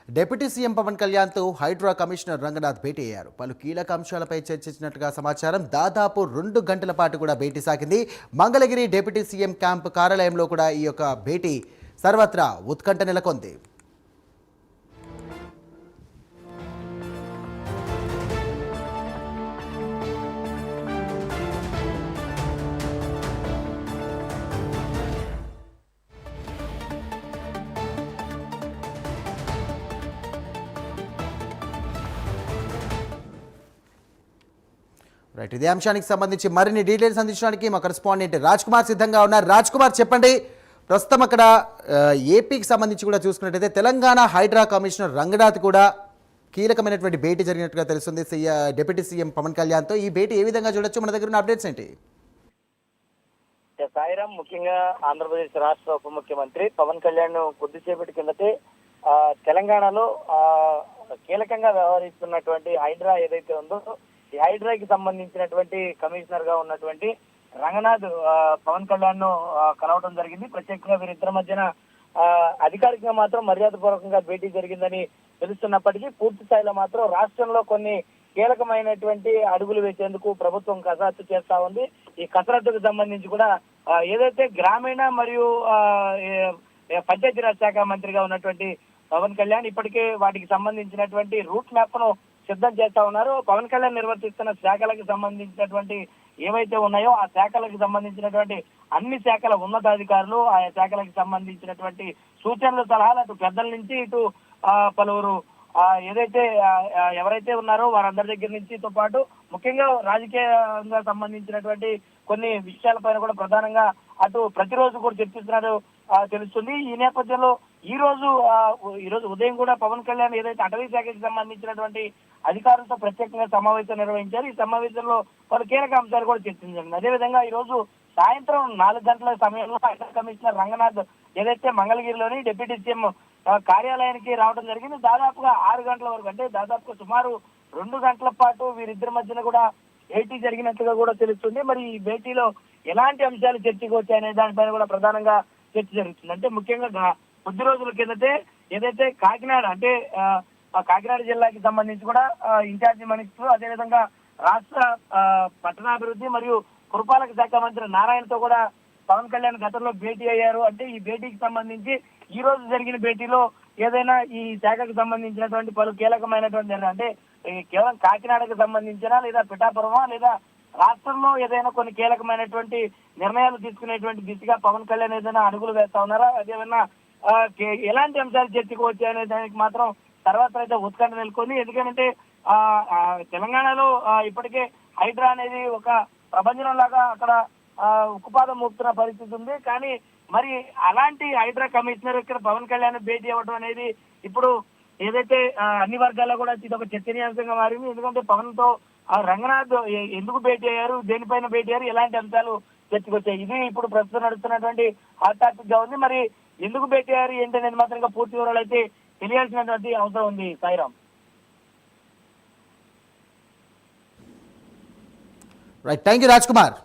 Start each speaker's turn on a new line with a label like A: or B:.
A: Deputy CM Pawan కళ్యాణ్తో Hydraa commissioner Ranganath భేటీ అయ్యారు. పలు కీలక అంశాలపై చర్చించినట్లుగా సమాచారం. దాదాపు 2 గంటల పాటు కూడా భేటీ సాగింది. మంగళగిరి డిప్యూటీ సీఎం క్యాంప్ కార్యాలయంలో కూడా ఈ యొక్క భేటీ సర్వత్రా ఉత్కంఠ నెలకొంది. రైట్, ఇదే అంశానికి సంబంధించి మరిన్ని డీటెయిల్స్ అందించడానికి మా కరెస్పాండెంట్ రాజ్ కుమార్ సిద్ధంగా ఉన్నారు. రాజ్ కుమార్, చెప్పండి, ప్రస్తుతం అక్కడ ఏపీకి సంబంధించి కూడా చూసుకున్నట్టయితే తెలంగాణ హైడ్రా కమిషనర్ రంగనాథ్ కూడా కీలకమైనటువంటి భేటీ జరిగినట్టుగా తెలుస్తుంది డిప్యూటీ సీఎం పవన్ కళ్యాణ్తో. ఈ భేటీ ఏ విధంగా చూడొచ్చు? మన దగ్గర ఉన్న అప్డేట్స్ ఏంటి?
B: సాయిరామ్, ముఖ్యంగా ఆంధ్రప్రదేశ్ రాష్ట్ర ఉప ముఖ్యమంత్రి పవన్ కళ్యాణ్ కొద్దిసేపటి కిందటే తెలంగాణలో కీలకంగా వ్యవహరిస్తున్నటువంటి హైడ్రా ఏదైతే ఉందో ఈ హైడ్రాకి సంబంధించినటువంటి కమిషనర్ గా ఉన్నటువంటి రంగనాథ్ పవన్ కళ్యాణ్ ను కలవడం జరిగింది. ప్రత్యేకంగా వీరిద్దరి మధ్యన అధికారికంగా మాత్రం మర్యాదపూర్వకంగా భేటీ జరిగిందని తెలుస్తున్నప్పటికీ పూర్తి స్థాయిలో మాత్రం రాష్ట్రంలో కొన్ని కీలకమైనటువంటి అడుగులు వేసేందుకు ప్రభుత్వం కసరత్తు చేస్తా ఉంది. ఈ కసరత్తుకు సంబంధించి కూడా ఏదైతే గ్రామీణ మరియు పంచాయతీరాజ్ శాఖ మంత్రిగా ఉన్నటువంటి పవన్ కళ్యాణ్ ఇప్పటికే వాటికి సంబంధించినటువంటి రూట్ మ్యాప్ ను సిద్ధం చేస్తా ఉన్నారు. పవన్ కళ్యాణ్ నిర్వర్తిస్తున్న శాఖలకు సంబంధించినటువంటి ఏవైతే ఉన్నాయో ఆ శాఖలకు సంబంధించినటువంటి అన్ని శాఖల ఉన్నతాధికారులు, ఆయా శాఖలకు సంబంధించినటువంటి సూచనలు, సలహాలు అటు పెద్దల నుంచి ఇటు పలువురు ఏదైతే ఎవరైతే ఉన్నారో వారందరి దగ్గర నుంచితో పాటు ముఖ్యంగా రాజకీయంగా సంబంధించినటువంటి కొన్ని విషయాలపైన కూడా ప్రధానంగా అటు ప్రతిరోజు కూడా చర్చిస్తున్నారు తెలుస్తుంది. ఈ నేపథ్యంలో ఈ రోజు ఉదయం కూడా పవన్ కళ్యాణ్ ఏదైతే అటవీ శాఖకి సంబంధించినటువంటి అధికారులతో ప్రత్యేకంగా సమావేశం నిర్వహించారు. ఈ సమావేశంలో పలు కీలక అంశాలు కూడా చర్చించారు. అదేవిధంగా ఈ రోజు సాయంత్రం 4 గంటల సమయంలో హైడ్రా కమిషనర్ రంగనాథ్ ఏదైతే మంగళగిరిలోని డిప్యూటీ సీఎం కార్యాలయానికి రావడం జరిగింది. దాదాపుగా 6 గంటల వరకు, అంటే దాదాపుగా సుమారు 2 గంటల పాటు వీరిద్దరి మధ్యన కూడా భేటీ జరిగినట్లుగా కూడా తెలుస్తుంది. మరి ఈ భేటీలో ఎలాంటి అంశాలు చర్చకు వచ్చాయనే దానిపైన కూడా ప్రధానంగా చర్చ జరుగుతుంది. అంటే ముఖ్యంగా కొద్ది రోజుల కిందటే ఏదైతే కాకినాడ, అంటే కాకినాడ జిల్లాకి సంబంధించి కూడా ఇన్ఛార్జి మినిస్టర్, అదేవిధంగా రాష్ట్ర పట్టణాభివృద్ధి మరియు పురపాలక శాఖ మంత్రి నారాయణతో కూడా పవన్ కళ్యాణ్ గతంలో భేటీ అయ్యారు. అంటే ఈ భేటీకి సంబంధించి ఈ రోజు జరిగిన భేటీలో ఏదైనా ఈ శాఖకు సంబంధించినటువంటి పలు కీలకమైనటువంటి, అంటే కేవలం కాకినాడకు సంబంధించిన లేదా పిఠాపురమా లేదా రాష్ట్రంలో ఏదైనా కొన్ని కీలకమైనటువంటి నిర్ణయాలు తీసుకునేటువంటి దిశగా పవన్ కళ్యాణ్ ఏదైనా అడుగులు వేస్తా ఉన్నారా, అదేమన్నా ఎలాంటి అంశాలు చర్చకు వచ్చాయనే దానికి మాత్రం తర్వాత అయితే ఉత్కంఠ నెలకొని. ఎందుకంటే తెలంగాణలో ఇప్పటికే హైడ్రా అనేది ఒక ప్రపంచం లాగా అక్కడ ఉక్కుపాదం మోపుతున్న పరిస్థితి ఉంది. కానీ మరి అలాంటి హైడ్రా కమిషనర్ ఇక్కడ పవన్ కళ్యాణ్ భేటీ అవ్వడం అనేది ఇప్పుడు ఏదైతే అన్ని వర్గాల్లో కూడా ఇది ఒక చర్చనీయాంశంగా మారింది. ఎందుకంటే పవన్ తో రంగనాథ్ ఎందుకు భేటీ అయ్యారు, దేనిపైన భేటీ అయ్యారు, ఎలాంటి అంశాలు చర్చకు వచ్చాయి, ఇది ఇప్పుడు ప్రస్తుతం నడుస్తున్నటువంటి హాట్ టాపిక్ గా ఉంది. మరి ఎందుకు భేటీ అయ్యారు ఏంటనేది మాత్రం ఇంకా పూర్తి వివరాలు అయితే తెలియాల్సినటువంటి అవసరం ఉంది. Sairam.
A: Right, thank you Raj Kumar.